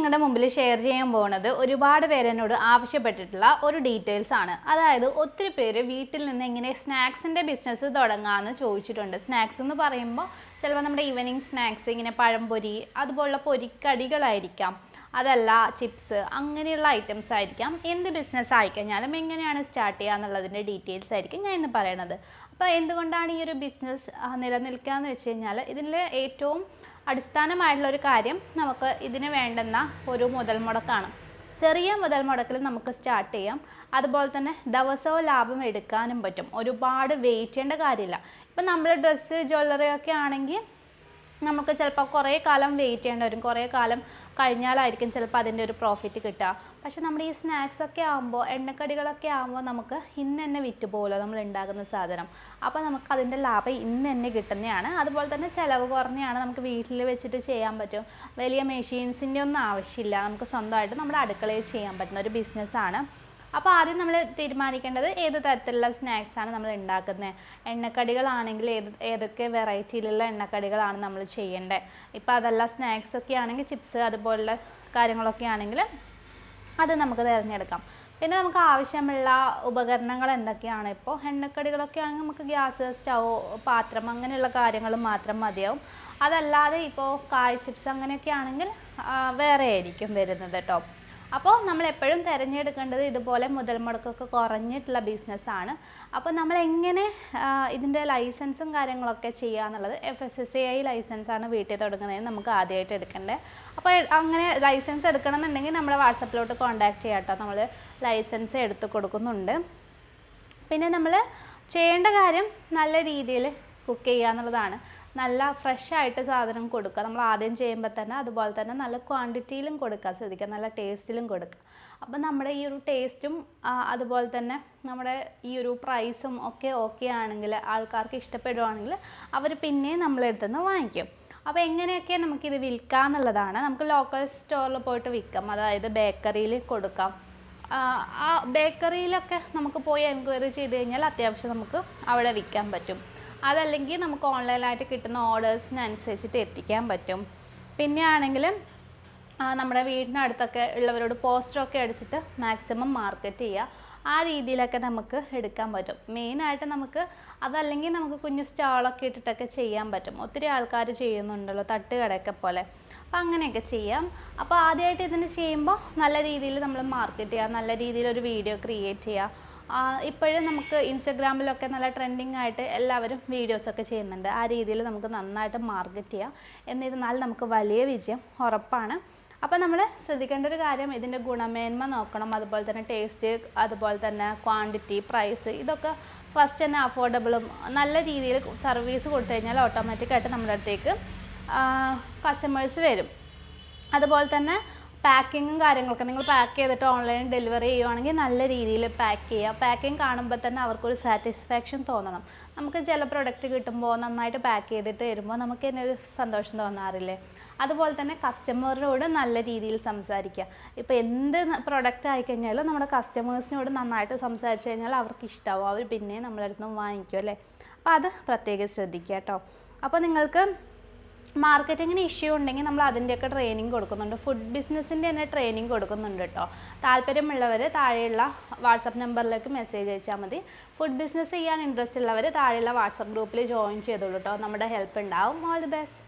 നിങ്ങളുടെ മുമ്പിൽ ഷെയർ ചെയ്യാൻ പോകുന്നത് ഒരുപാട് പേര് എന്നോട് ആവശ്യപ്പെട്ടിട്ടുള്ള ഒരു ഡീറ്റെയിൽസ് ആണ്. അതായത് ഒത്തിരി പേര് വീട്ടിൽ നിന്ന് എങ്ങനെ സ്നാക്സിൻ്റെ ബിസിനസ് തുടങ്ങാമെന്ന് ചോദിച്ചിട്ടുണ്ട്. സ്നാക്സ് എന്ന് പറയുമ്പോൾ ചിലപ്പോൾ നമ്മുടെ ഈവനിങ് സ്നാക്സ് ഇങ്ങനെ പഴംപൊരി അതുപോലുള്ള പൊരിക്കടികളായിരിക്കാം, അതല്ല ചിപ്സ്, അങ്ങനെയുള്ള ഐറ്റംസ് ആയിരിക്കാം. എന്ത് ബിസിനസ് ആയിക്കഴിഞ്ഞാലും എങ്ങനെയാണ് സ്റ്റാർട്ട് ചെയ്യുക എന്നുള്ളതിൻ്റെ ഡീറ്റെയിൽസ് ആയിരിക്കും ഞാൻ ഇന്ന് പറയണത്. അപ്പോൾ എന്തുകൊണ്ടാണ് ഈ ഒരു ബിസിനസ് നിലനിൽക്കുക എന്ന് വെച്ച് കഴിഞ്ഞാൽ ഇതിൽ ഏറ്റവും അടിസ്ഥാനമായിട്ടുള്ളൊരു കാര്യം നമുക്ക് ഇതിന് വേണ്ടുന്ന ഒരു മുതൽ മുടക്കാണ്. ചെറിയ മുതൽ മുടക്കിൽ നമുക്ക് സ്റ്റാർട്ട് ചെയ്യാം. അതുപോലെ തന്നെ ദിവസവും ലാഭം എടുക്കാനും പറ്റും. ഒരുപാട് വെയിറ്റ് ചെയ്യേണ്ട കാര്യമില്ല. ഇപ്പം നമ്മൾ ഡ്രസ്സ് ജ്വല്ലറി ഒക്കെ ആണെങ്കിൽ നമുക്ക് ചിലപ്പോൾ കുറേ കാലം വെയിറ്റ് ചെയ്യേണ്ടി വരും. കുറേ കാലം കഴിഞ്ഞാലായിരിക്കും ചിലപ്പോൾ അതിൻ്റെ ഒരു പ്രോഫിറ്റ് കിട്ടുക. പക്ഷേ നമ്മുടെ ഈ സ്നാക്സ് ഒക്കെ ആകുമ്പോൾ, എണ്ണക്കടികളൊക്കെ ആകുമ്പോൾ നമുക്ക് ഇന്ന് തന്നെ വിറ്റ് പോകുമല്ലോ നമ്മൾ ഉണ്ടാക്കുന്ന സാധനം. അപ്പോൾ നമുക്ക് അതിൻ്റെ ലാഭം ഇന്ന് തന്നെ കിട്ടുന്നതാണ്. അതുപോലെ തന്നെ ചിലവ് കുറഞ്ഞാണ്. നമുക്ക് വീട്ടിൽ വെച്ചിട്ട് ചെയ്യാൻ പറ്റും. വലിയ മെഷീൻസിൻ്റെ ഒന്നും ആവശ്യമില്ല. നമുക്ക് സ്വന്തമായിട്ട് നമ്മുടെ അടുക്കളയിൽ ചെയ്യാൻ പറ്റുന്ന ഒരു ബിസിനസ്സാണ്. അപ്പോൾ ആദ്യം നമ്മൾ തീരുമാനിക്കേണ്ടത് ഏത് തരത്തിലുള്ള സ്നാക്സാണ് നമ്മൾ ഉണ്ടാക്കുന്നത്. എണ്ണക്കടികളാണെങ്കിൽ ഏതൊക്കെ വെറൈറ്റിയിലുള്ള എണ്ണക്കടികളാണ് നമ്മൾ ചെയ്യേണ്ടത്. ഇപ്പോൾ അതല്ല സ്നാക്സൊക്കെ ആണെങ്കിൽ ചിപ്സ് അതുപോലുള്ള കാര്യങ്ങളൊക്കെ ആണെങ്കിൽ അത് നമുക്ക് തിരഞ്ഞെടുക്കാം. പിന്നെ നമുക്ക് ആവശ്യമുള്ള ഉപകരണങ്ങൾ എന്തൊക്കെയാണ്. ഇപ്പോൾ എണ്ണക്കടികളൊക്കെ ആണെങ്കിൽ നമുക്ക് ഗ്യാസ്, സ്റ്റൗ, പാത്രം അങ്ങനെയുള്ള കാര്യങ്ങൾ മാത്രം മതിയാവും. അതല്ലാതെ ഇപ്പോൾ കായ് ചിപ്സ് അങ്ങനെയൊക്കെ ആണെങ്കിൽ വേറെ ആയിരിക്കും വരുന്നത് കേട്ടോ. അപ്പോൾ നമ്മൾ എപ്പോഴും തിരഞ്ഞെടുക്കേണ്ടത് ഇതുപോലെ മുതൽ മുടക്കൊക്കെ കുറഞ്ഞിട്ടുള്ള ബിസിനസ്സാണ്. അപ്പോൾ നമ്മൾ എങ്ങനെ ഇതിൻ്റെ ലൈസൻസും കാര്യങ്ങളൊക്കെ ചെയ്യുക എന്നുള്ളത് FSSAI ലൈസൻസാണ് വീട്ടിൽ തുടങ്ങുന്നതിന് നമുക്ക് ആദ്യമായിട്ട് എടുക്കേണ്ടത്. അപ്പോൾ അങ്ങനെ ലൈസൻസ് എടുക്കണമെന്നുണ്ടെങ്കിൽ നമ്മുടെ വാട്സപ്പിലോട്ട് കോൺടാക്റ്റ് ചെയ്യാം കേട്ടോ. നമ്മൾ ലൈസൻസ് എടുത്ത് കൊടുക്കുന്നുണ്ട്. പിന്നെ നമ്മൾ ചെയ്യേണ്ട കാര്യം നല്ല രീതിയിൽ കുക്ക് ചെയ്യുക എന്നുള്ളതാണ്. നല്ല ഫ്രഷായിട്ട് സാധനം കൊടുക്കുക. നമ്മൾ ആദ്യം ചെയ്യുമ്പോൾ തന്നെ അതുപോലെ തന്നെ നല്ല ക്വാണ്ടിറ്റിയിലും കൊടുക്കുക ശ്രദ്ധിക്കുക, നല്ല ടേസ്റ്റിലും കൊടുക്കുക. അപ്പം നമ്മുടെ ഈ ഒരു ടേസ്റ്റും അതുപോലെ തന്നെ നമ്മുടെ ഈ ഒരു പ്രൈസും ഒക്കെ ഓക്കെ ആണെങ്കിൽ, ആൾക്കാർക്ക് ഇഷ്ടപ്പെടുവാണെങ്കിൽ അവർ പിന്നെയും നമ്മളെടുത്തു നിന്ന് വാങ്ങിക്കും. അപ്പോൾ എങ്ങനെയൊക്കെ നമുക്കിത് വിൽക്കാം എന്നുള്ളതാണ്. നമുക്ക് ലോക്കൽ സ്റ്റോറിൽ പോയിട്ട് വിൽക്കാം. അതായത് ബേക്കറിയിൽ കൊടുക്കാം. ആ ബേക്കറിയിലൊക്കെ നമുക്ക് പോയി എൻക്വയറി ചെയ്ത് കഴിഞ്ഞാൽ അത്യാവശ്യം നമുക്ക് അവിടെ വിൽക്കാൻ പറ്റും. അതല്ലെങ്കിൽ നമുക്ക് ഓൺലൈനായിട്ട് കിട്ടുന്ന ഓർഡേഴ്സിനനുസരിച്ചിട്ട് എത്തിക്കാൻ പറ്റും. പിന്നെ ആണെങ്കിൽ നമ്മുടെ വീടിനടുത്തൊക്കെ ഉള്ളവരോട് പോസ്റ്ററൊക്കെ അടിച്ചിട്ട് മാക്സിമം മാർക്കറ്റ് ചെയ്യുക. ആ രീതിയിലൊക്കെ നമുക്ക് എടുക്കാൻ പറ്റും. മെയിനായിട്ട് നമുക്ക് അതല്ലെങ്കിൽ നമുക്ക് കുഞ്ഞു സ്റ്റാളൊക്കെ ഇട്ടിട്ടൊക്കെ ചെയ്യാൻ പറ്റും. ഒത്തിരി ആൾക്കാർ ചെയ്യുന്നുണ്ടല്ലോ തട്ടുകടയൊക്കെ പോലെ. അപ്പോൾ അങ്ങനെയൊക്കെ ചെയ്യാം. അപ്പോൾ ആദ്യമായിട്ട് ഇതിന് ചെയ്യുമ്പോൾ നല്ല രീതിയിൽ നമ്മൾ മാർക്കറ്റ് ചെയ്യുക, നല്ല രീതിയിലൊരു വീഡിയോ ക്രിയേറ്റ് ചെയ്യുക. ഇപ്പോഴും നമുക്ക് ഇൻസ്റ്റഗ്രാമിലൊക്കെ നല്ല ട്രെൻഡിങ് ആയിട്ട് എല്ലാവരും വീഡിയോസൊക്കെ ചെയ്യുന്നുണ്ട്. ആ രീതിയിൽ നമുക്ക് നന്നായിട്ട് മാർക്കറ്റ് ചെയ്യാം. എന്നിരുന്നാൽ നമുക്ക് വലിയ വിജയം ഉറപ്പാണ്. അപ്പോൾ നമ്മൾ ശ്രദ്ധിക്കേണ്ട ഒരു കാര്യം ഇതിൻ്റെ ഗുണമേന്മ നോക്കണം. അതുപോലെ തന്നെ ടേസ്റ്റ്, അതുപോലെ തന്നെ ക്വാണ്ടിറ്റി, പ്രൈസ്, ഇതൊക്കെ ഫസ്റ്റ് തന്നെ അഫോർഡബിളും നല്ല രീതിയിൽ സർവീസ് കൊടുത്തു കഴിഞ്ഞാൽ ഓട്ടോമാറ്റിക്കായിട്ട് നമ്മുടെ അടുത്തേക്ക് കസ്റ്റമേഴ്സ് വരും. അതുപോലെ തന്നെ പാക്കിങ്ങും കാര്യങ്ങളൊക്കെ നിങ്ങൾ പാക്ക് ചെയ്തിട്ട് ഓൺലൈൻ ഡെലിവറി ചെയ്യുവാണെങ്കിൽ നല്ല രീതിയിൽ പാക്ക് ചെയ്യുക. പാക്കിങ് കാണുമ്പോൾ തന്നെ അവർക്കൊരു സാറ്റിസ്ഫാക്ഷൻ തോന്നണം. നമുക്ക് ചില പ്രൊഡക്റ്റ് കിട്ടുമ്പോൾ നന്നായിട്ട് പാക്ക് ചെയ്തിട്ട് വരുമ്പോൾ നമുക്ക് തന്നെ ഒരു സന്തോഷം തോന്നാറില്ലേ. അതുപോലെ തന്നെ കസ്റ്റമറിനോട് നല്ല രീതിയിൽ സംസാരിക്കുക. ഇപ്പോൾ എന്ത് പ്രൊഡക്റ്റ് ആയിക്കഴിഞ്ഞാലും നമ്മുടെ കസ്റ്റമേഴ്സിനോട് നന്നായിട്ട് സംസാരിച്ച് കഴിഞ്ഞാൽ അവർക്ക് ഇഷ്ടമാവും. അവർ പിന്നെ നമ്മുടെ അടുത്ത് നിന്ന് വാങ്ങിക്കും അല്ലേ. അപ്പോൾ അത് പ്രത്യേകം ശ്രദ്ധിക്കുക കേട്ടോ. അപ്പോൾ നിങ്ങൾക്ക് മാർക്കറ്റിങ്ങിന് ഇഷ്യൂ ഉണ്ടെങ്കിൽ നമ്മൾ അതിൻ്റെയൊക്കെ ട്രെയിനിങ് കൊടുക്കുന്നുണ്ട്. ഫുഡ് ബിസിനസ്സിൻ്റെ തന്നെ ട്രെയിനിങ് കൊടുക്കുന്നുണ്ട് കേട്ടോ. താല്പര്യമുള്ളവർ താഴെയുള്ള വാട്സപ്പ് നമ്പറിലേക്ക് മെസ്സേജ് അയച്ചാൽ മതി. ഫുഡ് ബിസിനസ് ചെയ്യാൻ ഇൻട്രസ്റ്റ് ഉള്ളവർ താഴെയുള്ള വാട്സപ്പ് ഗ്രൂപ്പിൽ ജോയിൻ ചെയ്തോളൂ കേട്ടോ. നമ്മുടെ ഹെൽപ്പ് ഉണ്ടാവും. All the best.